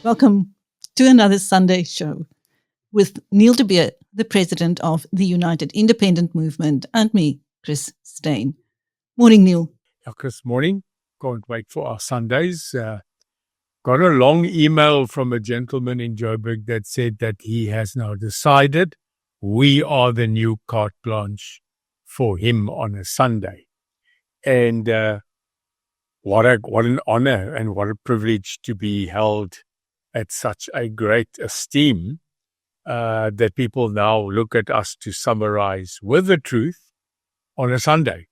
Welcome to another Sunday show with Neil de Beer, the president of the United Independent Movement, and me, Chris Steyn. Morning, Neil. Yeah, Chris, morning. Can't wait for our Sundays. Got a long email from a gentleman in Joburg that said that he has now decided we are the new carte blanche for him on a Sunday. And what an honor and what a privilege to be held at such a great esteem that people now look at us to summarize with the truth on a Sunday.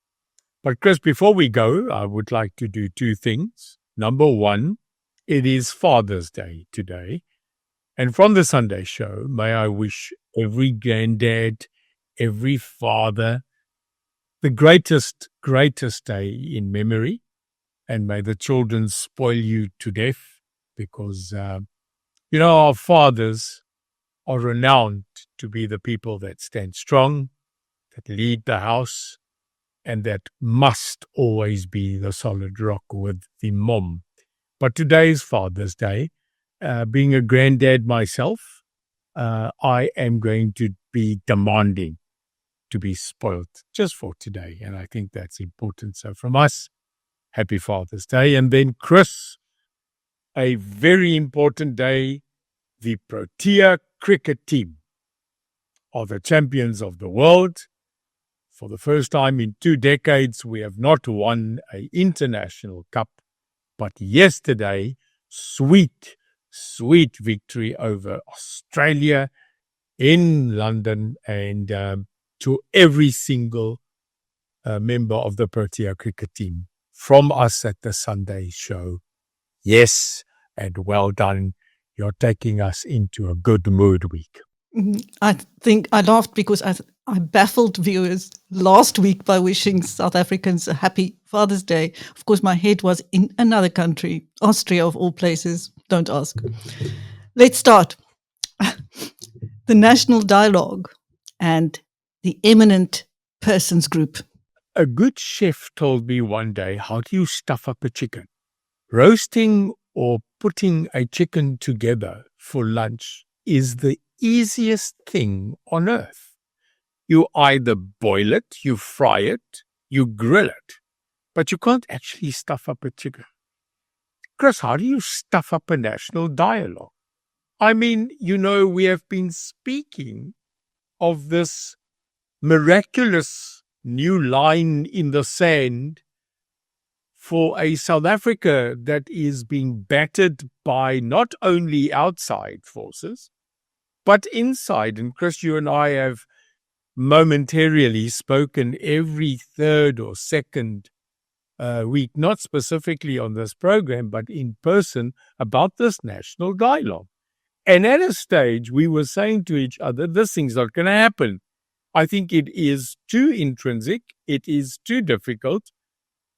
But Chris, before we go, I would like to do two things. Number one, it is Father's Day today. And from the Sunday show, may I wish every granddad, every father, the greatest day in memory. And may the children spoil you to death because, our fathers are renowned to be the people that stand strong, that lead the house, and that must always be the solid rock with the mom. But today is Father's Day. Being a granddad myself, I am going to be demanding to be spoiled just for today. And I think that's important. So from us, happy Father's Day. And then Chris, a very important day, the Protea cricket team are the champions of the world. For the first time in 2 decades, we have not won an international cup. But yesterday, sweet victory over Australia in London, and to every single member of the Protea cricket team from us at the Sunday show. Yes, and well done. You're taking us into a good mood week. I think I laughed because I baffled viewers last week by wishing South Africans a happy Father's Day. Of course, my head was in another country, Austria of all places. Don't ask. Let's start. The National Dialogue and the Eminent Persons Group. A good chef told me one day, how do you stuff up a chicken? Roasting or putting a chicken together for lunch is the easiest thing on earth. You either boil it, you fry it, you grill it, but you can't actually stuff up a chicken. Chris, how do you stuff up a national dialogue? I mean, we have been speaking of this miraculous new line in the sand for a South Africa that is being battered by not only outside forces, but inside. And Chris, you and I have momentarily spoken every third or second week, not specifically on this program, but in person about this national dialogue. And at a stage, we were saying to each other, this thing's not going to happen. I think it is too intrinsic. It is too difficult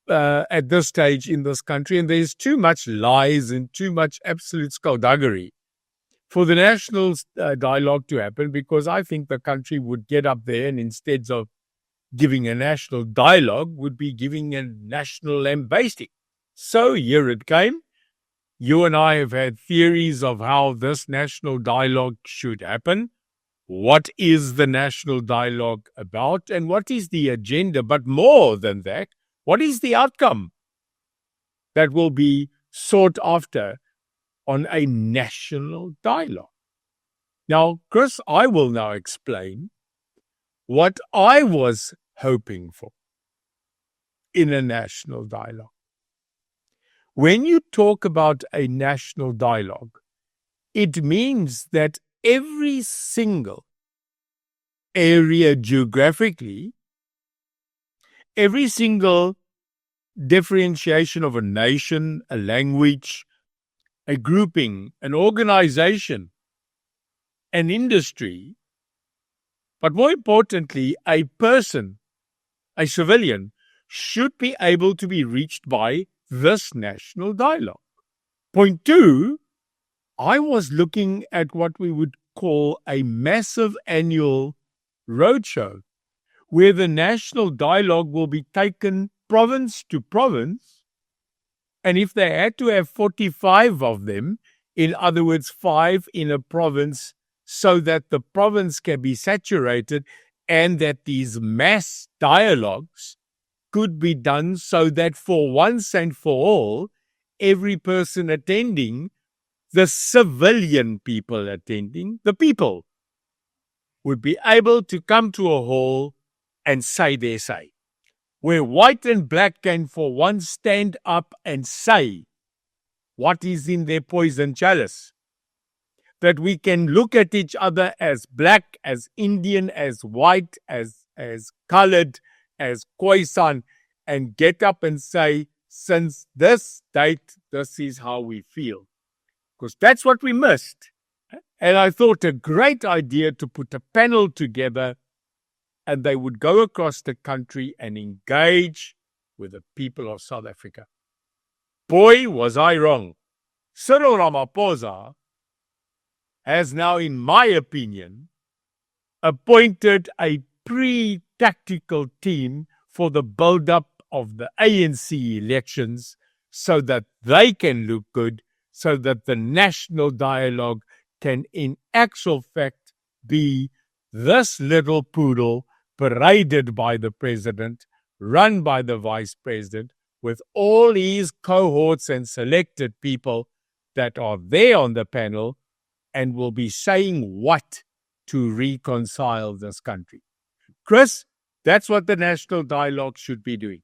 at this stage in this country. And there's too much lies and too much absolute skullduggery for the national dialogue to happen, because I think the country would get up there and instead of giving a national dialogue, would be giving a national lambasting. So here it came. You and I have had theories of how this national dialogue should happen. What is the national dialogue about, and what is the agenda? But more than that, what is the outcome that will be sought after on a national dialogue? Now, Chris, I will now explain what I was hoping for in a national dialogue. When you talk about a national dialogue, it means that every single area geographically, every single differentiation of a nation, a language, a grouping, an organization, an industry, but more importantly, a person, a civilian, should be able to be reached by this national dialogue. Point 2, I was looking at what we would call a massive annual roadshow, where the national dialogue will be taken province to province, and if they had to have 45 of them, In other words, 5 in a province, so that the province can be saturated and that these mass dialogues could be done so that for once and for all, every person attending, the civilian people attending, the people, would be able to come to a hall and say their say. Where white and black can for once stand up and say what is in their poison chalice. That we can look at each other as black, as Indian, as white, as colored, as Khoisan, and get up and say, since this date, this is how we feel. Because that's what we missed. And I thought a great idea to put a panel together, and they would go across the country and engage with the people of South Africa. Boy, was I wrong. Cyril Ramaphosa has now, in my opinion, appointed a pre-tactical team for the build-up of the ANC elections so that they can look good, so that the national dialogue can in actual fact be this little poodle paraded by the president, run by the vice president, with all his cohorts and selected people that are there on the panel and will be saying what to reconcile this country. Chris, that's what the national dialogue should be doing.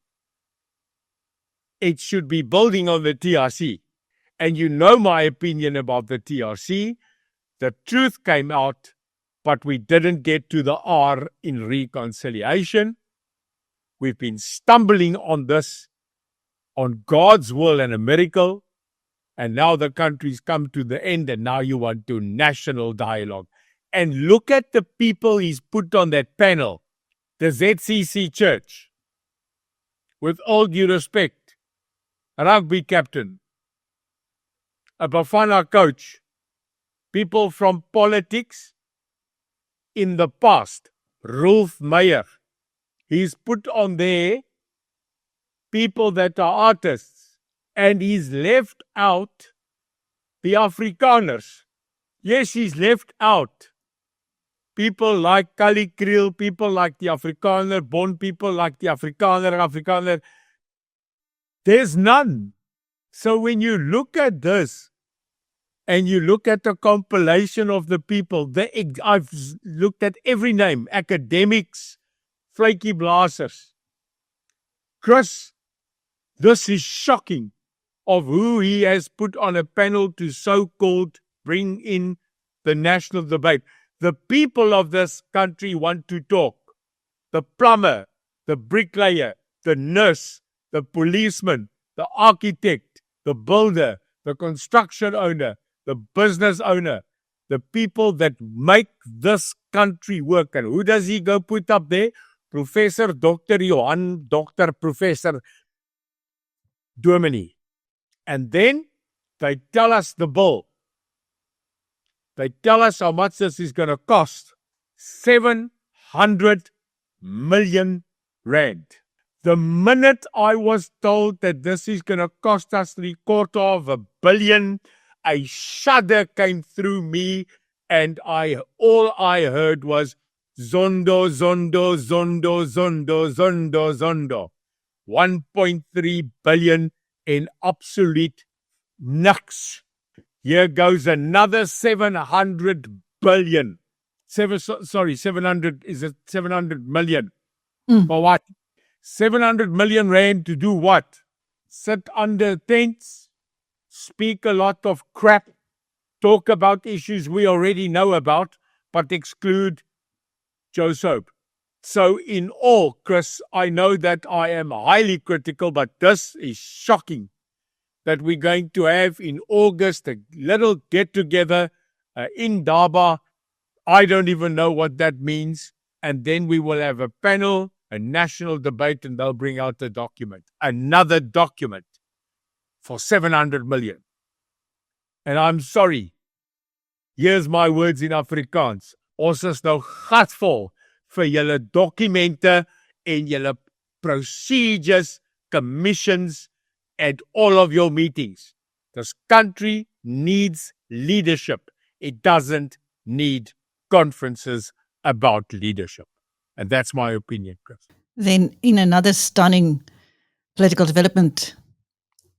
It should be building on the TRC. And you know my opinion about the TRC. The truth came out, but we didn't get to the R in reconciliation. We've been stumbling on this, on God's will and a miracle. And now the country's come to the end, and now you want to national dialogue. And look at the people he's put on that panel. The ZCC Church, with all due respect, a rugby captain, a Bafana coach, people from politics in the past, Rolf Meyer. He's put on there people that are artists, and he's left out the Afrikaners. Yes, he's left out people like Kali Kriel, people like the Afrikaner, Bon people like the Afrikaner. There's none. So when you look at this, and you look at the compilation of the people, I've looked at every name, academics, flaky blasters. Chris, this is shocking of who he has put on a panel to so-called bring in the national debate. The people of this country want to talk. The plumber, the bricklayer, the nurse, the policeman, the architect, the builder, the construction owner, the business owner, the people that make this country work. And who does he go put up there? Professor Dr. Johan, Dr. Professor Dominee. And then they tell us the bill. They tell us how much this is going to cost. 700 million rand. The minute I was told that this is going to cost us $750 million, a shudder came through me, and all I heard was Zondo, Zondo, Zondo, Zondo, Zondo, Zondo. 1.3 billion in absolute nuts. Here goes another 700 billion. 700 million. For what? 700 million rand to do what? Sit under tents, speak a lot of crap, talk about issues we already know about, but exclude Joe Soap. So in all, Chris, I know that I am highly critical, but this is shocking that we're going to have in August a little get-together in Daba. I don't even know what that means. And then we will have a panel, a national debate, and they'll bring out a document, another document for 700 million. And I'm sorry. Here's my words in Afrikaans. Ons is nou gatvol vir julle dokumente en julle procedures, commissions, and all of your meetings. This country needs leadership. It doesn't need conferences about leadership. And that's my opinion, Chris. Then, in another stunning political development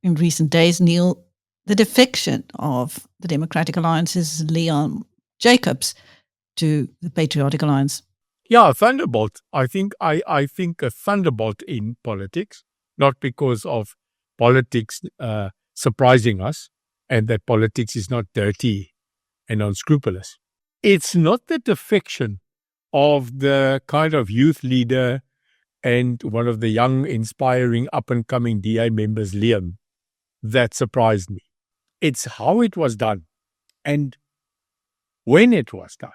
in recent days, Neil, the defection of the Democratic Alliance's Leon Jacobs to the Patriotic Alliance. Yeah, thunderbolt. I think a thunderbolt in politics, not because of politics surprising us and that politics is not dirty and unscrupulous. It's not the defection of the kind of youth leader and one of the young, inspiring, up-and-coming DA members, Liam, that surprised me. It's how it was done and when it was done.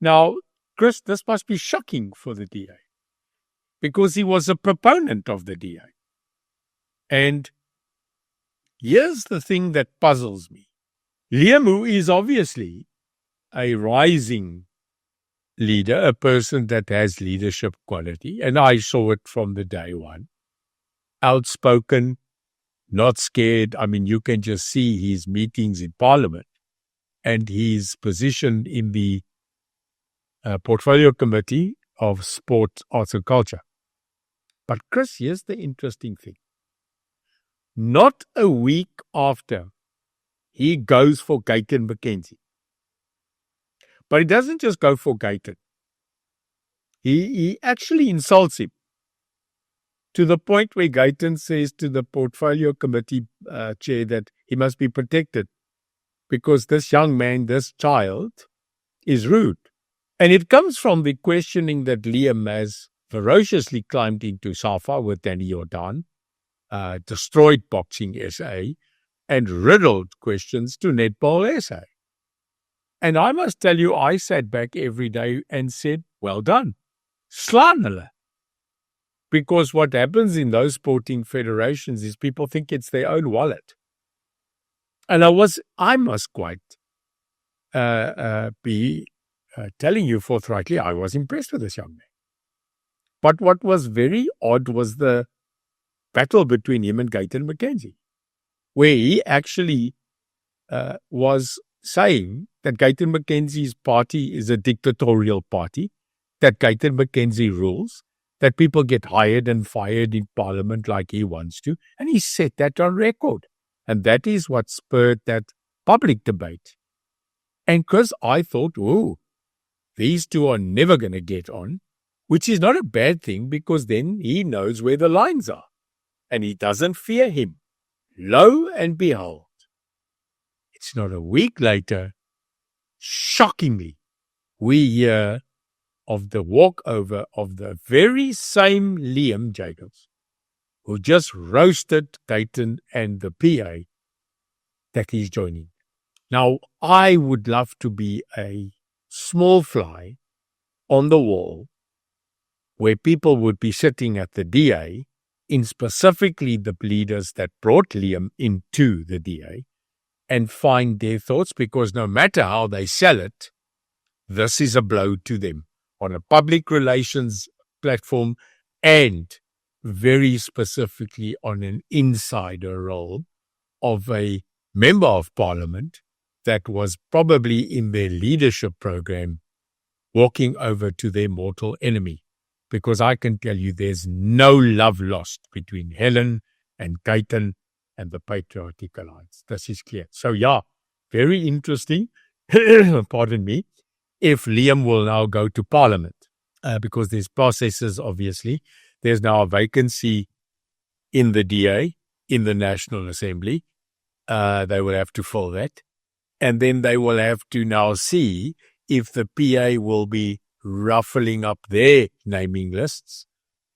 Now, Chris, this must be shocking for the DA because he was a proponent of the DA. And here's the thing that puzzles me. Liam, who is obviously a rising leader, a person that has leadership quality, and I saw it from the day one, outspoken, not scared. I mean, you can just see his meetings in Parliament and his position in the Portfolio Committee of Sport, Arts and Culture. But Chris, here's the interesting thing. Not a week after, he goes for Gayton McKenzie. But he doesn't just go for Gayton. He actually insults him to the point where Gayton says to the Portfolio Committee chair that he must be protected because this young man, this child, is rude. And it comes from the questioning that Liam has ferociously climbed into SAFA with Danny Jordan, destroyed Boxing SA, and riddled questions to Netball SA. And I must tell you, I sat back every day and said, well done. Slaan hulle. Because what happens in those sporting federations is people think it's their own wallet. And I must quite be telling you forthrightly, I was impressed with this young man. But what was very odd was the battle between him and Gayton McKenzie, where he actually was saying that Gayton McKenzie's party is a dictatorial party, that Gayton McKenzie rules, that people get hired and fired in Parliament like he wants to, and he set that on record. And that is what spurred that public debate. And because I thought, oh, these two are never going to get on, which is not a bad thing because then he knows where the lines are and he doesn't fear him. Lo and behold, it's not a week later, shockingly, we hear of the walkover of the very same Liam Jacobs who just roasted Gayton and the PA that he's joining. Now, I would love to be a small fly on the wall where people would be sitting at the DA, in specifically the leaders that brought Liam into the DA, and find their thoughts, because no matter how they sell it, this is a blow to them on a public relations platform and very specifically on an insider role of a member of Parliament that was probably in their leadership program walking over to their mortal enemy. Because I can tell you there's no love lost between Helen and Gayton and the Patriotic Alliance. This is clear. So yeah, very interesting, pardon me, if Liam will now go to Parliament. Because there's processes, obviously. There's now a vacancy in the DA, in the National Assembly. They will have to fill that. And then they will have to now see if the PA will be ruffling up their naming lists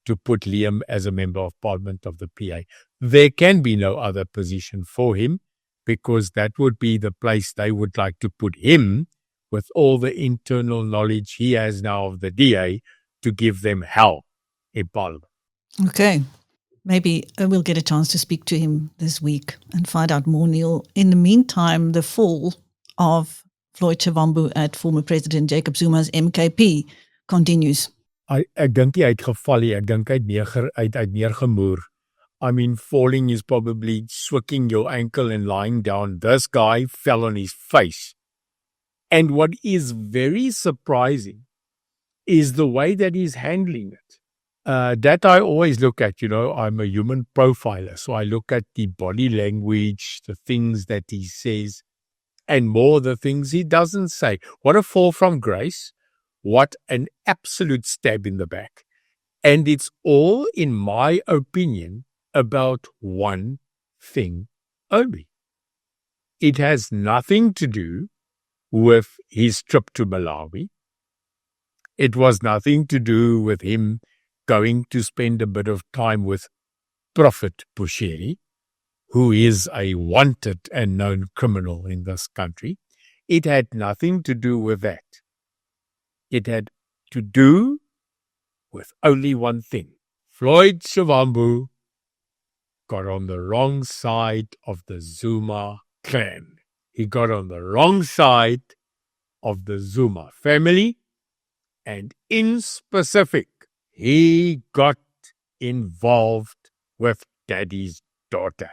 to put Liam as a member of Parliament of the PA. There can be no other position for him because that would be the place they would like to put him with all the internal knowledge he has now of the DA to give them hell in Parliament. Okay. Maybe we'll get a chance to speak to him this week and find out more, Neil. In the meantime, the fall of Floyd Shivambu at former President Jacob Zuma's MKP continues. Ek dink hy het geval, ek dink hy het neergemoer. I mean, falling is probably swicking your ankle and lying down. This guy fell on his face. And what is very surprising is the way that he's handling it. That I always look at, I'm a human profiler. So I look at the body language, the things that he says, and more the things he doesn't say. What a fall from grace. What an absolute stab in the back. And it's all, in my opinion, about one thing only. It has nothing to do with his trip to Malawi. It was nothing to do with him going to spend a bit of time with Prophet Bushiri, who is a wanted and known criminal in this country. It had nothing to do with that. It had to do with only one thing. Floyd Shivambu got on the wrong side of the Zuma clan. He got on the wrong side of the Zuma family, and in specific, he got involved with daddy's daughter,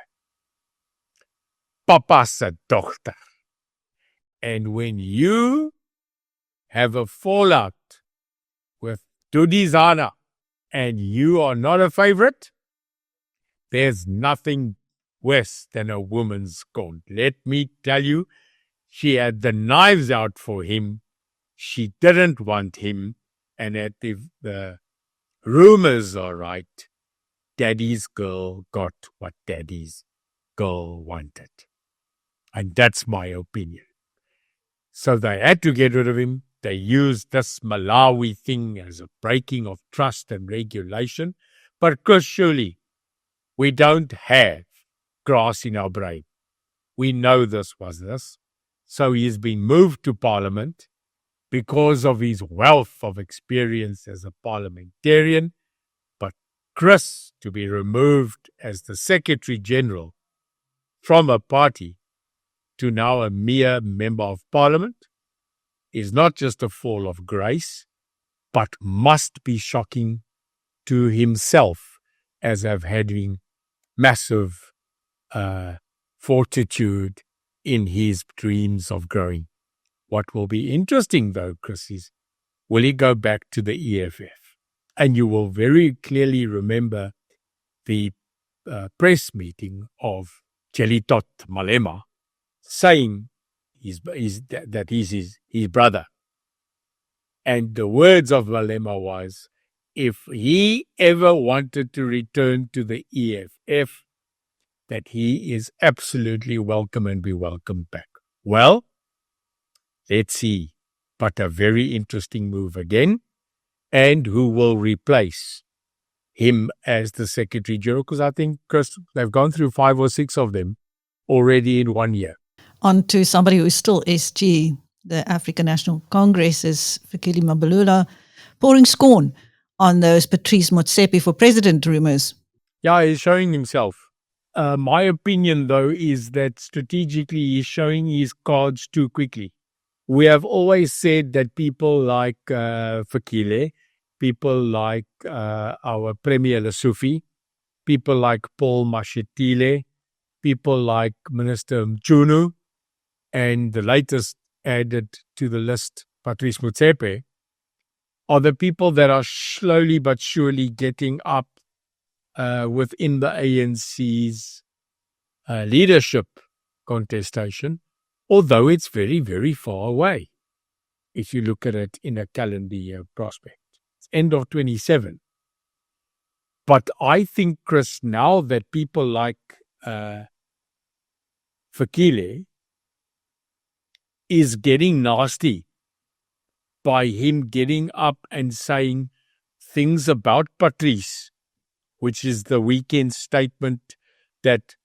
Papa's daughter. And when you have a fallout with Duduzile and you are not a favorite, there's nothing worse than a woman's scorn. Let me tell you, she had the knives out for him. She didn't want him. And if the rumors are right, daddy's girl got what daddy's girl wanted. And that's my opinion. So they had to get rid of him. They used this Malawi thing as a breaking of trust and regulation. But Chris, surely, we don't have grass in our brain. We know this was this. So he's been moved to Parliament because of his wealth of experience as a parliamentarian. But Chris, to be removed as the Secretary General from a party to now a mere member of Parliament is not just a fall of grace, but must be shocking to himself as of having massive fortitude in his dreams of growing. What will be interesting, though, Chris, is will he go back to the EFF? And you will very clearly remember the press meeting of Chelitot Malema saying that he's his brother. And the words of Malema was, if he ever wanted to return to the EFF, that he is absolutely welcome and be welcomed back. Well, let's see. But a very interesting move again. And who will replace him as the Secretary General? Because I think, Chris, they've gone through 5 or 6 of them already in 1 year. On to somebody who is still SG, the African National Congress's Fikile Mbalula, pouring scorn on those Patrice Motsepi-for-President rumours. Yeah, he's showing himself. My opinion, though, is that strategically he's showing his cards too quickly. We have always said that people like Fikile, people like our Premier Lesotho, people like Paul Mashatile, people like Minister Mchunu, and the latest added to the list, Patrice Motsepi, are the people that are slowly but surely getting up within the ANC's leadership contestation, although it's very, very far away if you look at it in a calendar year prospect. It's end of 27. But I think, Chris, now that people like Fikile is getting nasty by him getting up and saying things about Patrice, which is the weekend statement that,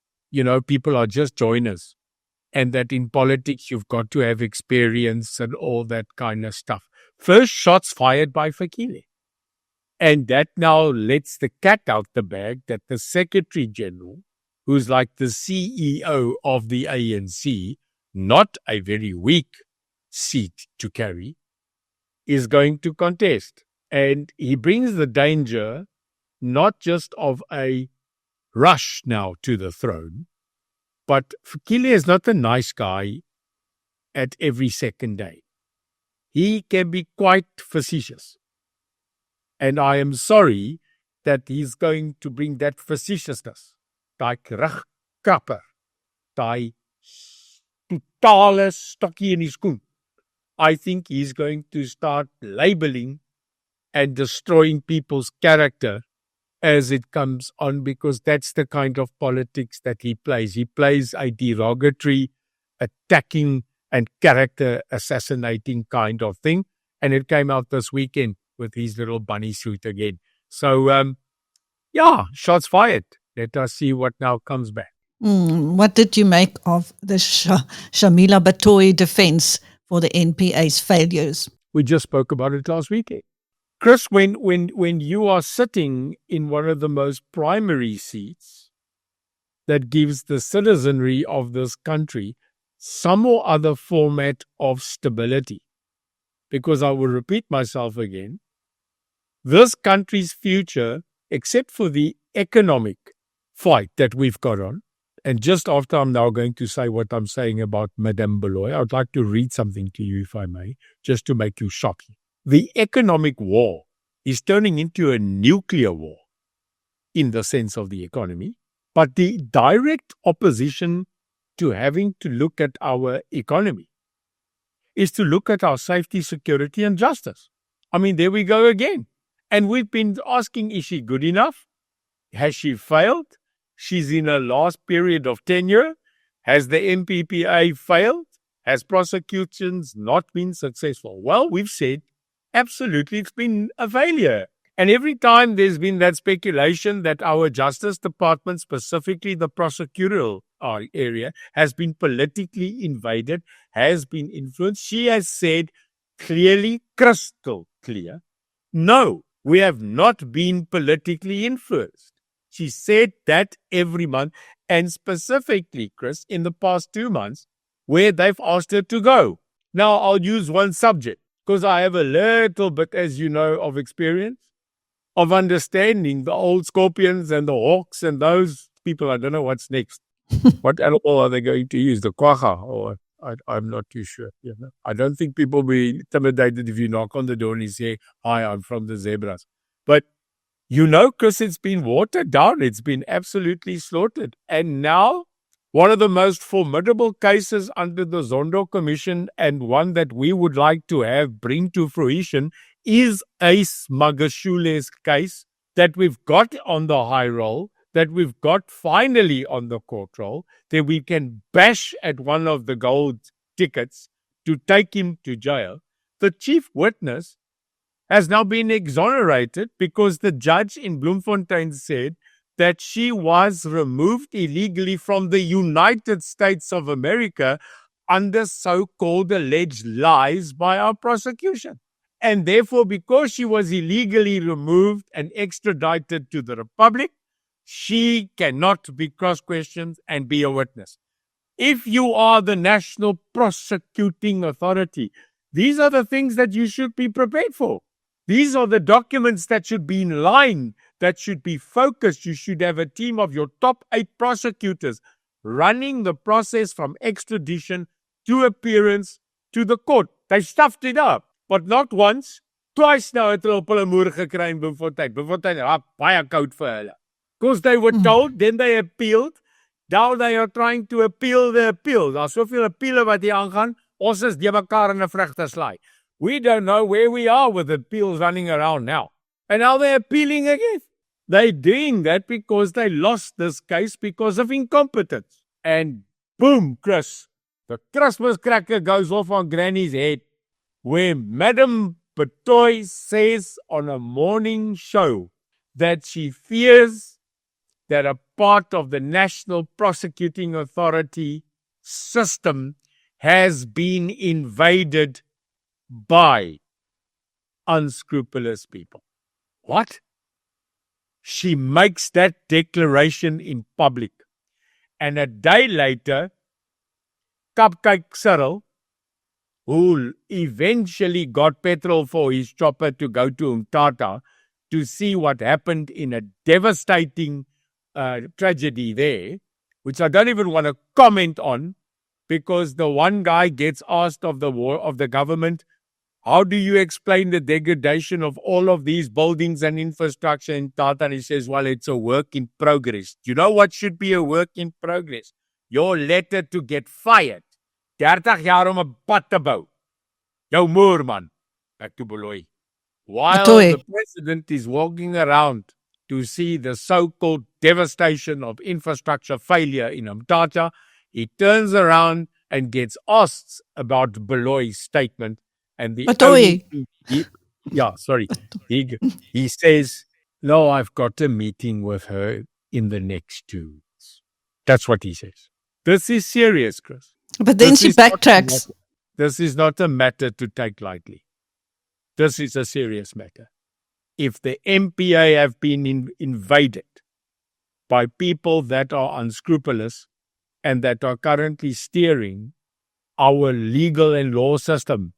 people are just joiners and that in politics you've got to have experience and all that kind of stuff. First shots fired by Fikile. And that now lets the cat out the bag that the Secretary General, who's like the CEO of the ANC, not a very weak seat to carry, is going to contest. And he brings the danger not just of a rush now to the throne. But Fikile is not a nice guy at every second day. He can be quite facetious. And I am sorry that he's going to bring that facetiousness, daai rugkapper, daai totale stokkie in die skoen. I think he's going to start labeling and destroying people's character as it comes on, because that's the kind of politics that he plays. He plays a derogatory, attacking and character assassinating kind of thing. And it came out this weekend with his little bunny suit again. So, shots fired. Let us see what now comes back. What did you make of the Shamila Batohi defense for the NPA's failures? We just spoke about it last weekend. Chris, when you are sitting in one of the most primary seats that gives the citizenry of this country some or other format of stability, because I will repeat myself again, this country's future, except for the economic fight that we've got on, and just after I'm now going to say what I'm saying about Madame Beloy, I would like to read something to you, if I may, just to make you shocked. The economic war is turning into a nuclear war in the sense of the economy, but the direct opposition to having to look at our economy is to look at our safety, security, and justice. I mean, there we go again. And we've been asking, is she good enough? Has she failed? She's in her last period of tenure. Has the MPPA failed? Has prosecutions not been successful? Well, we've said, absolutely, it's been a failure. And every time there's been that speculation that our Justice Department, specifically the prosecutorial area, has been politically invaded, has been influenced, she has said clearly, crystal clear, no, we have not been politically influenced. She said that every month, and specifically, Chris, in the past 2 months, where they've asked her to go. Now, I'll use one subject, because I have a little bit, as you know, of experience, of understanding the old scorpions and the hawks and those people. I don't know what's next. What animal are they going to use? The quagga? Or I'm not too sure. You know? I don't think people will be intimidated if you knock on the door and you say, hi, I'm from the zebras. But you know, Chris, it's been watered down. It's been absolutely slaughtered. And now, one of the most formidable cases under the Zondo Commission, and one that we would like to bring to fruition, is a Smagashule's case that we've got on the high roll, that we've got finally on the court roll, that we can bash at one of the gold tickets to take him to jail. The chief witness has now been exonerated because the judge in Bloemfontein said that she was removed illegally from the United States of America under so-called alleged lies by our prosecution. And therefore, because she was illegally removed and extradited to the Republic, she cannot be cross-questioned and be a witness. If you are the national prosecuting authority, these are the things that you should be prepared for. These are the documents that should be in line, that should be focused. You should have a team of your top 8 prosecutors running the process from extradition to appearance to the court. They stuffed it up, but not once. Twice now het hulle op hulle moer gekry in Bloemfontein. Bloemfontein raak baie koud vir hulle. Because they were told, then they appealed. Now they are trying to appeal the appeal. Daar's soveel appeale wat hier aangaan. Ons is die mekaar in 'n vrugteslaai. We don't know where we are with the appeals running around now. And now they're appealing again. They're doing that because they lost this case because of incompetence. And boom, Chris, the Christmas cracker goes off on Granny's head, where Madame Batohi says on a morning show that she fears that a part of the National Prosecuting Authority system has been invaded by unscrupulous people. What? She makes that declaration in public. And a day later, Cupcake Cyril, who eventually got petrol for his chopper to go to Umtata to see what happened in a devastating tragedy there, which I don't even want to comment on, because the one guy gets asked of the government, how do you explain the degradation of all of these buildings and infrastructure in Tata? And he says, well, it's a work in progress. You know what should be a work in progress? Your letter to get fired. 30 jaar om 'n pad te bou. Jou moer man. Back to Baloyi. While Batohi. the president is walking around to see the so-called devastation of infrastructure failure in Mthatha, he turns around and gets asked about Baloyi's statement. And the Batohi. he says, no, I've got a meeting with her in the next 2 weeks. That's what he says. This is serious, Chris. But then she backtracks. This is not a matter to take lightly. This is a serious matter. If the MPA have been invaded by people that are unscrupulous and that are currently steering our legal and law system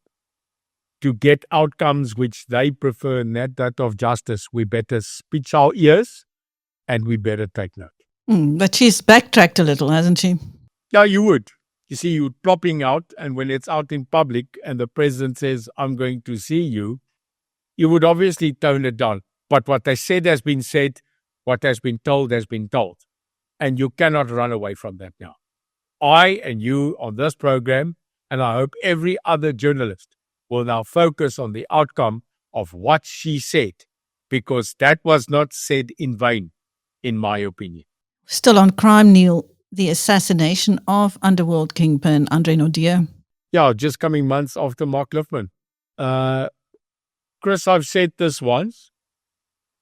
to get outcomes which they prefer, not that of justice, we better pitch our ears and we better take note. But she's backtracked a little, hasn't she? Yeah, you would. You see, you're plopping out, and when it's out in public and the president says, I'm going to see you, you would obviously tone it down. But what they said has been said, what has been told has been told. And you cannot run away from that now. I and you on this program, and I hope every other journalist, will now focus on the outcome of what she said, because that was not said in vain, in my opinion. Still on crime, Neil, the assassination of underworld kingpin André Naude. Yeah, just coming months after Mark Liffman. Chris, I've said this once.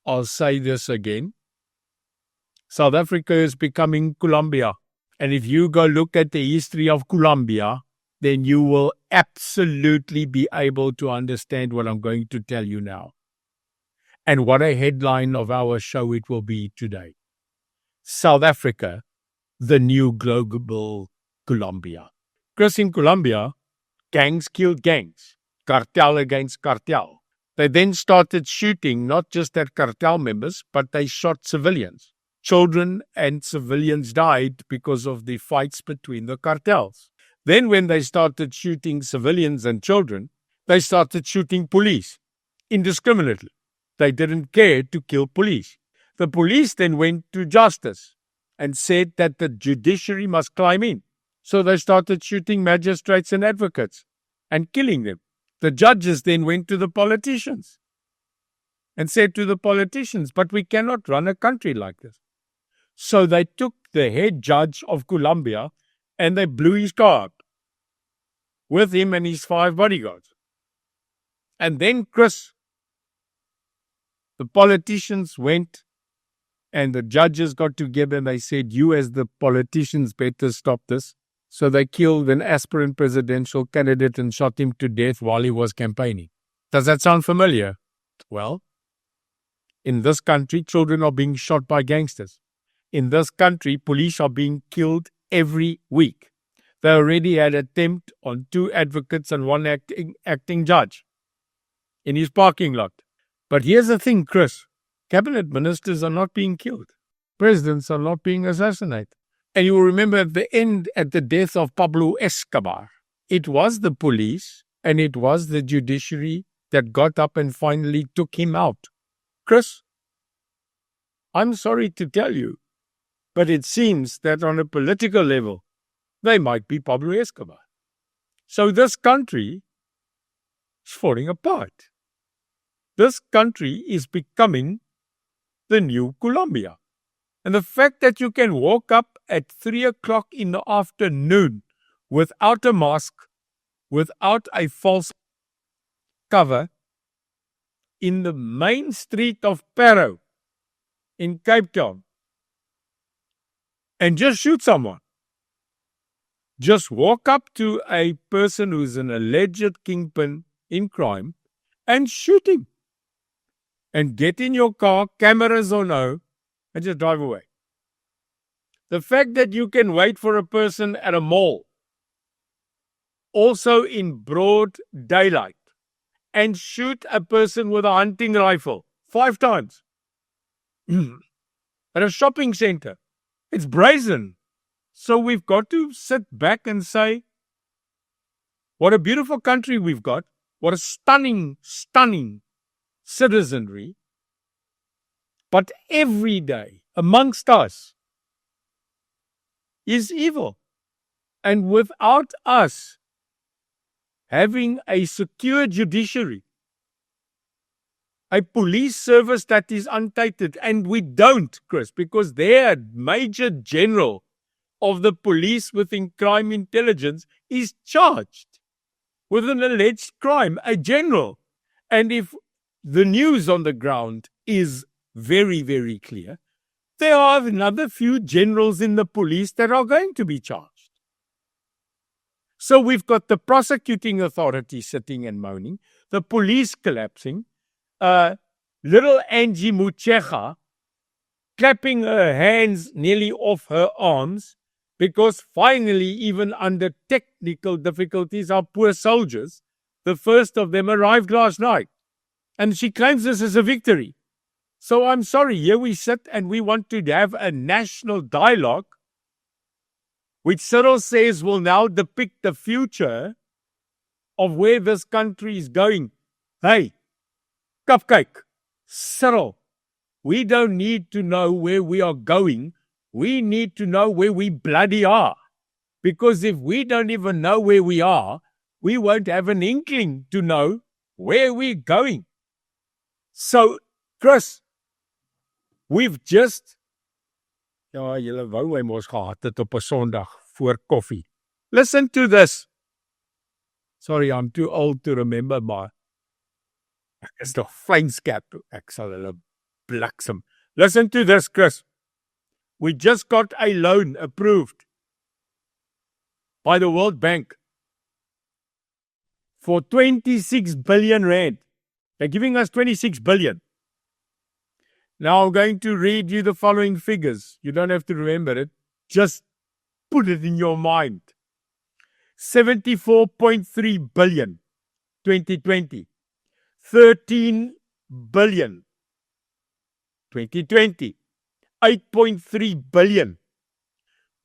I'll say this again. South Africa is becoming Colombia. And if you go look at the history of Colombia, then you will absolutely be able to understand what I'm going to tell you now. And what a headline of our show it will be today. South Africa, the new global Colombia. Because in Colombia, gangs killed gangs, cartel against cartel. They then started shooting not just at cartel members, but they shot civilians. Children and civilians died because of the fights between the cartels. Then when they started shooting civilians and children, they started shooting police indiscriminately. They didn't care to kill police. The police then went to justice and said that the judiciary must climb in. So they started shooting magistrates and advocates and killing them. The judges then went to the politicians and said to the politicians, but we cannot run a country like this. So they took the head judge of Colombia and they blew his car up with him and his 5 bodyguards. And then, Chris, the politicians went and the judges got together and they said, you as the politicians better stop this. So they killed an aspirant presidential candidate and shot him to death while he was campaigning. Does that sound familiar? Well, in this country, children are being shot by gangsters. In this country, police are being killed every week. They already had an attempt on 2 advocates and 1 acting judge in his parking lot. But here's the thing, Chris. Cabinet ministers are not being killed. Presidents are not being assassinated. And you will remember at the end, at the death of Pablo Escobar, it was the police and it was the judiciary that got up and finally took him out. Chris, I'm sorry to tell you, but it seems that on a political level, they might be Pablo Escobar. So this country is falling apart. This country is becoming the new Colombia. And the fact that you can walk up at 3 o'clock in the afternoon without a mask, without a false cover, in the main street of Parow in Cape Town, and just shoot someone. Just walk up to a person who's an alleged kingpin in crime and shoot him. And get in your car, cameras or no, and just drive away. The fact that you can wait for a person at a mall, also in broad daylight, and shoot a person with a hunting rifle 5 times. at a shopping center. It's brazen. So we've got to sit back and say, what a beautiful country we've got. What a stunning, stunning citizenry. But every day amongst us is evil. And without us having a secure judiciary, a police service that is untainted, and we don't, Chris, because their major general of the police within crime intelligence is charged with an alleged crime, a general. And if the news on the ground is very, very clear, there are another few generals in the police that are going to be charged. So we've got the prosecuting authority sitting and moaning, the police collapsing, little Angie Motsepi clapping her hands nearly off her arms because finally, even under technical difficulties, our poor soldiers, the first of them arrived last night. And she claims this as a victory. So I'm sorry, here we sit and we want to have a national dialogue, which Cyril says will now depict the future of where this country is going. Hey, cupcake, Cyril, we don't need to know where we are going. We need to know where we bloody are. Because if we don't even know where we are, we won't have an inkling to know where we're going. So, Chris, we've just... Ja, julle wou my mos gehad het op 'n Sondag voor koffie. Listen to this. Sorry, I'm too old to remember, maar ek is nog flynskerp. Ek sal hulle bliksem. Listen to this, Chris. We just got a loan approved by the World Bank for 26 billion rand. They're giving us 26 billion. Now I'm going to read you the following figures. You don't have to remember it. Just put it in your mind. 74.3 billion, 2020. 13 billion, 2020. 8.3 billion,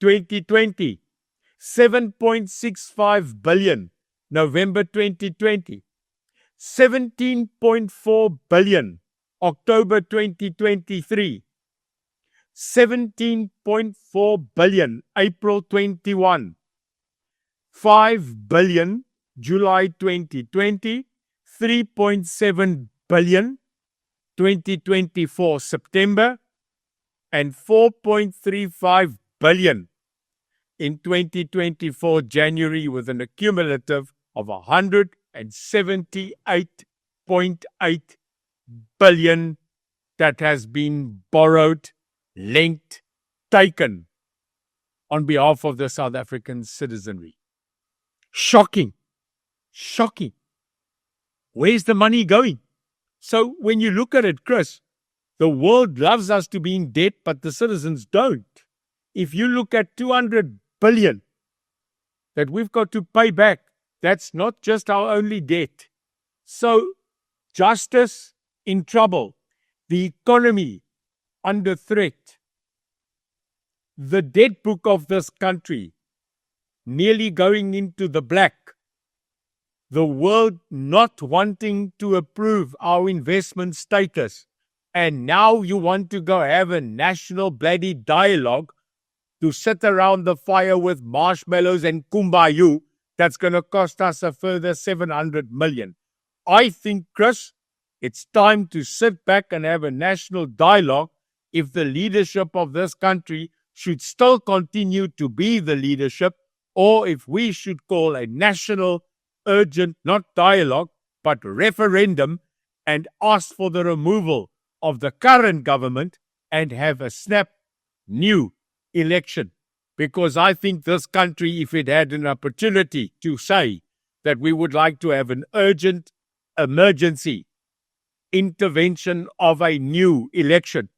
2020. 7.65 billion, November 2020. 17.4 billion, October 2023, 17.4 billion, April 21, 5 billion, July 2020, 3.7 billion, 2024, September, and 4.35 billion in 2024, January, with an accumulative of 178.8 billion that has been borrowed, linked, taken on behalf of the South African citizenry. Shocking. Shocking. Where's the money going? So when you look at it, Chris, the world loves us to be in debt, but the citizens don't. If you look at 200 billion that we've got to pay back, that's not just our only debt. So justice in trouble, the economy under threat, the debt book of this country nearly going into the black, the world not wanting to approve our investment status, and now you want to go have a national bloody dialogue to sit around the fire with marshmallows and kumbaya, that's going to cost us a further 700 million. I think, Chris, it's time to sit back and have a national dialogue if the leadership of this country should still continue to be the leadership, or if we should call a national, urgent, not dialogue, but referendum, and ask for the removal of the current government and have a snap new election. Because I think this country, if it had an opportunity to say that we would like to have an urgent emergency intervention of a new election,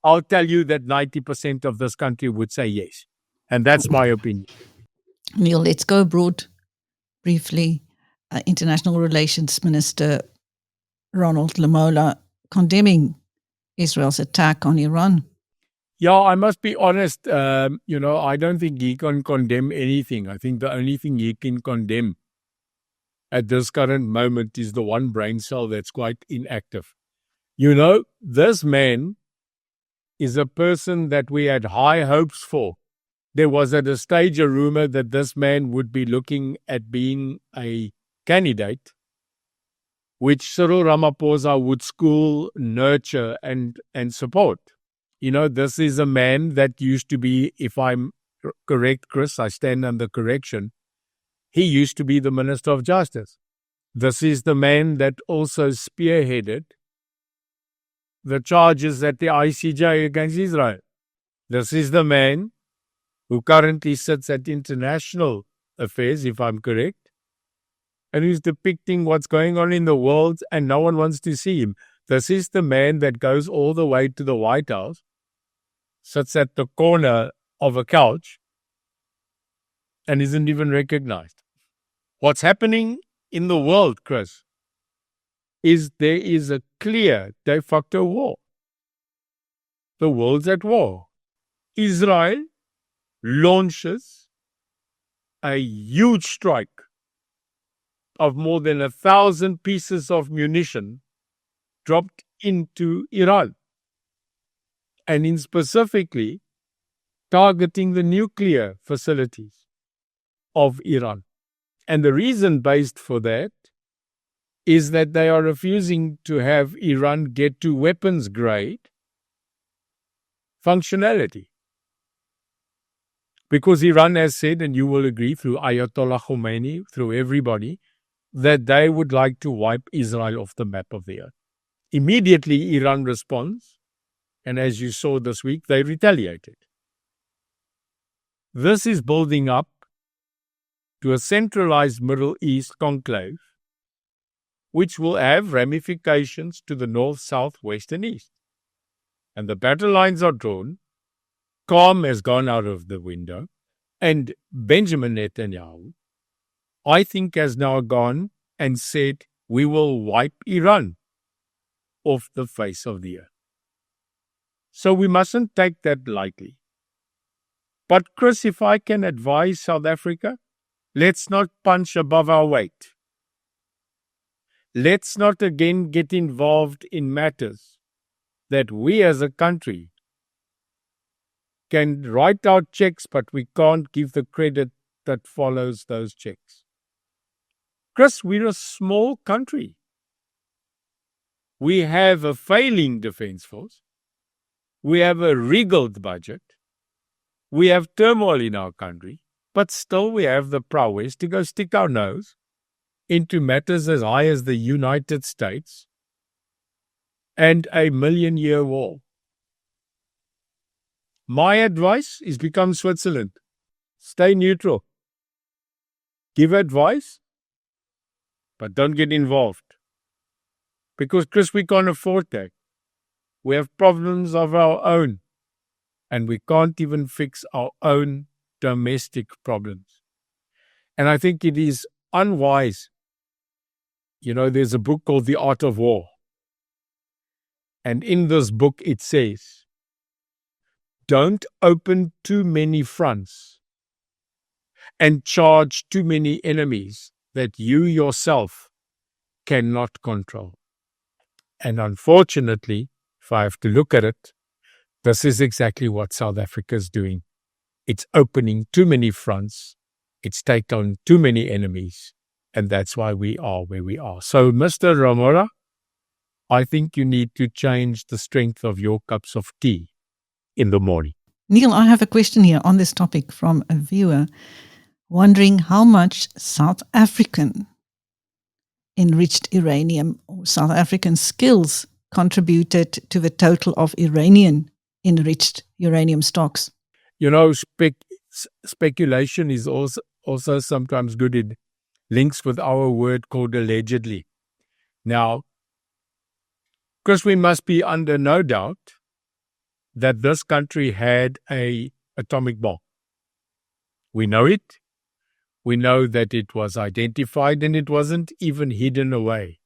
I'll tell you that 90% of this country would say yes. And that's my opinion. Neil, let's go abroad briefly. International Relations Minister Ronald Lamola condemning Israel's attack on Iran. Yeah, I must be honest. I don't think he can condemn anything. I think the only thing he can condemn at this current moment is the one brain cell that's quite inactive. This man is a person that we had high hopes for. There was at a stage a rumor that this man would be looking at being a candidate, which Cyril Ramaphosa would school, nurture, and support. This is a man that used to be, if I'm correct, Chris, I stand under correction, he used to be the Minister of Justice. This is the man that also spearheaded the charges at the ICJ against Israel. This is the man who currently sits at international affairs, if I'm correct, and who's depicting what's going on in the world and no one wants to see him. This is the man that goes all the way to the White House, sits at the corner of a couch, and isn't even recognized. What's happening in the world, Chris, is there is a clear de facto war. The world's at war. Israel launches a huge strike of more than 1,000 pieces of munition dropped into Iran, and in specifically targeting the nuclear facilities of Iran. And the reason based for that is that they are refusing to have Iran get to weapons grade functionality. Because Iran has said, and you will agree through Ayatollah Khomeini, through everybody, that they would like to wipe Israel off the map of the earth. Immediately Iran responds, and as you saw this week, they retaliated. This is building up to a centralized Middle East conclave, which will have ramifications to the north, south, west, and east. And the battle lines are drawn. Calm has gone out of the window. And Benjamin Netanyahu, I think, has now gone and said, we will wipe Iran off the face of the earth. So we mustn't take that lightly. But Chris, if I can advise South Africa, let's not punch above our weight. Let's not again get involved in matters that we as a country can write out checks, but we can't give the credit that follows those checks. Chris, we're a small country. We have a failing defense force. We have a regaled budget. We have turmoil in our country, but still we have the prowess to go stick our nose into matters as high as the United States and a million-year war. My advice is become Switzerland. Stay neutral. Give advice, but don't get involved. Because, Chris, we can't afford that. We have problems of our own, and we can't even fix our own domestic problems. And I think it is unwise. There's a book called The Art of War. And in this book it says, don't open too many fronts and charge too many enemies that you yourself cannot control. And unfortunately, if I have to look at it, this is exactly what South Africa is doing. It's opening too many fronts. It's taken on too many enemies. And that's why we are where we are. So, Mr. Ramora, I think you need to change the strength of your cups of tea in the morning. Neil, I have a question here on this topic from a viewer wondering how much South African enriched uranium or South African skills contributed to the total of Iranian enriched uranium stocks. Speculation is also sometimes good. It links with our word called allegedly. Now, because we must be under no doubt that this country had an atomic bomb. We know it. We know that it was identified and it wasn't even hidden away.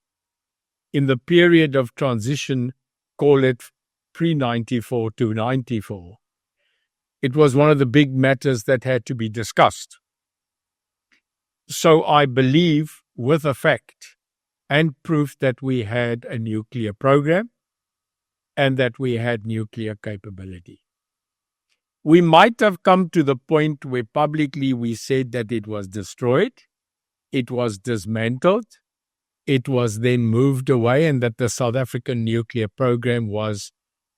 In the period of transition, call it pre-94 to 94, It was one of the big matters that had to be discussed. So I believe with effect and proof that we had a nuclear program and that we had nuclear capability. We might have come to the point where publicly we said that it was destroyed, it was dismantled, it was then moved away, and that the South African nuclear program was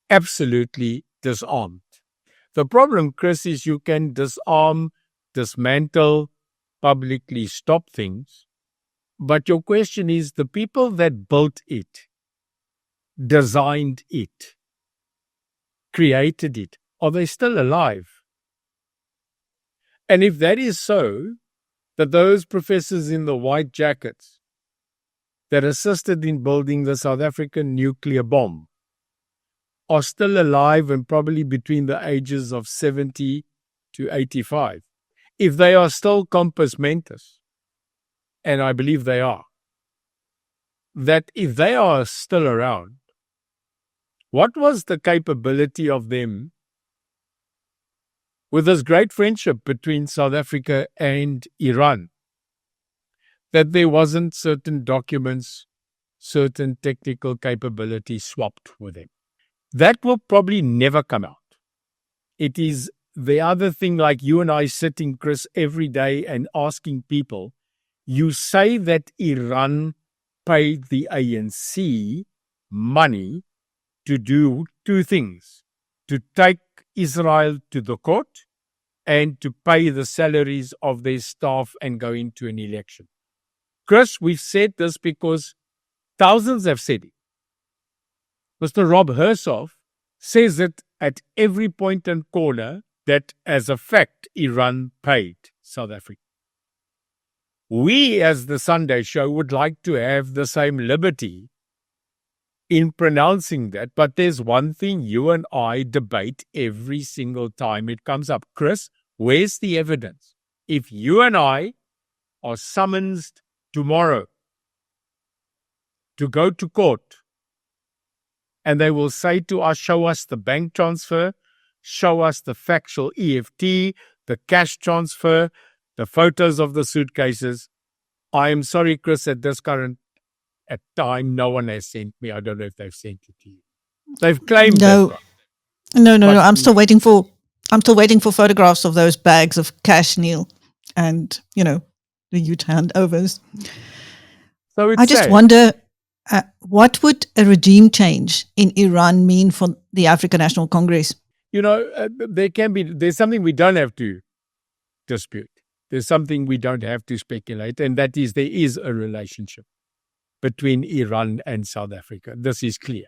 absolutely disarmed. The problem, Chris, is you can disarm, dismantle, publicly stop things, but your question is the people that built it, designed it, created it, are they still alive? And if that is so, that those professors in the white jackets that assisted in building the South African nuclear bomb are still alive and probably between the ages of 70 to 85. If they are still compos mentis, and I believe they are, that if they are still around, what was the capability of them with this great friendship between South Africa and Iran, that there wasn't certain documents, certain technical capability swapped with them? That will probably never come out. It is the other thing, like you and I sitting, Chris, every day and asking people, you say that Iran paid the ANC money to do two things, to take Israel to the court and to pay the salaries of their staff and go into an election. Chris, we've said this because thousands have said it. Mr. Rob Hersoff says it at every point and corner that, as a fact, Iran paid South Africa. We, as the Sunday Show, would like to have the same liberty in pronouncing that, but there's one thing you and I debate every single time it comes up. Chris, where's the evidence? If you and I are summoned tomorrow to go to court, and they will say to us, show us the bank transfer, show us the factual EFT, the cash transfer, the photos of the suitcases. I am sorry, Chris, at this current time, no one has sent me. I don't know if they've sent it to you. They've claimed no. that. No. I'm still waiting for photographs of those bags of cash, Neil, and the youth handovers. So I just wonder, what would a regime change in Iran mean for the African National Congress? There's something we don't have to dispute. There's something we don't have to speculate, and that is there is a relationship between Iran and South Africa. This is clear.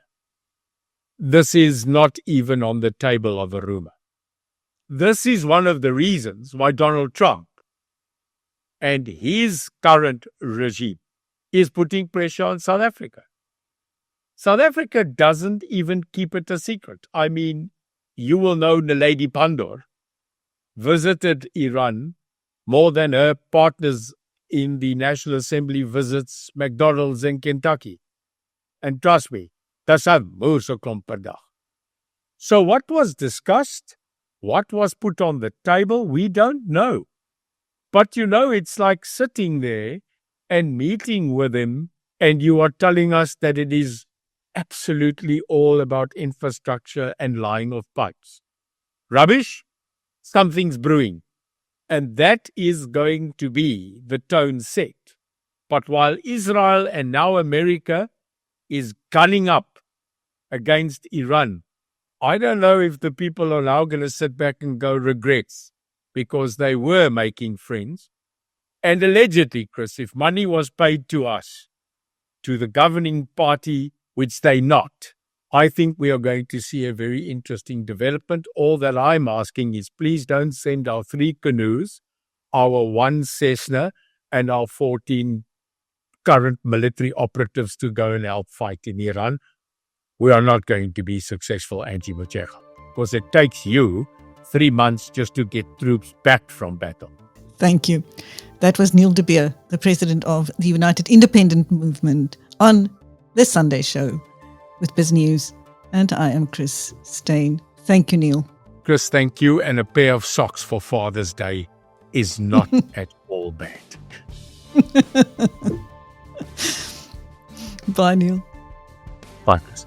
This is not even on the table of a rumor. This is one of the reasons why Donald Trump and his current regime is putting pressure on South Africa. South Africa doesn't even keep it a secret. I mean, you will know Naledi Pandor visited Iran more than her partners in the National Assembly visits McDonald's in Kentucky. And trust me, that's a moer so klomp per dag. So what was discussed, what was put on the table, we don't know. But it's like sitting there and meeting with him, and you are telling us that it is absolutely all about infrastructure and line of pipes. Rubbish? Something's brewing. And that is going to be the tone set. But while Israel and now America is gunning up against Iran, I don't know if the people are now going to sit back and go regrets, because they were making friends. And allegedly, Chris, if money was paid to us, to the governing party, which they not, I think we are going to see a very interesting development. All that I'm asking is, please don't send our 3 canoes, our 1 Cessna, and our 14 current military operatives to go and help fight in Iran. We are not going to be successful, Angie Motsepi, because it takes you 3 months just to get troops back from battle. Thank you. That was Neil de Beer, the president of the United Independent Movement, on this Sunday Show with BizNews. And I am Chris Steyn. Thank you, Neil. Chris, thank you. And a pair of socks for Father's Day is not at all bad. Bye, Neil. Bye, Chris.